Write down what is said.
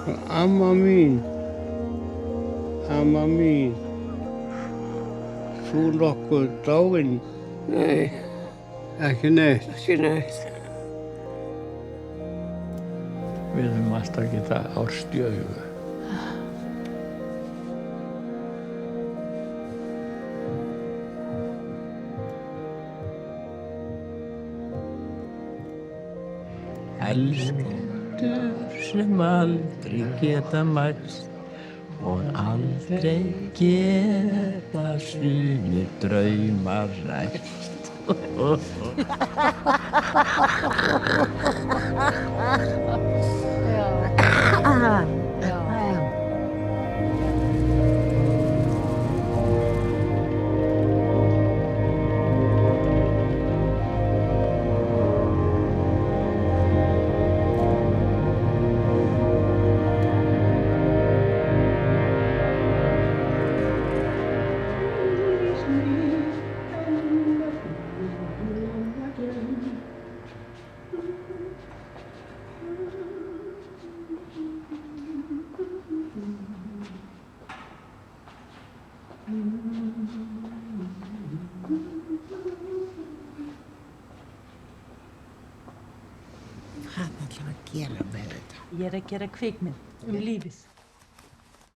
Amma mín, þú nokkuð dáin? Nei, Ekki neitt. ekki neitt. Við höfum alltaf getað horfst í augu. Elskendur sem aldrei geta mæst og aldrei geta sumir draumar ræst. Hvað ætlar að gera með þetta? Ég er að gera kvikmynd lífið.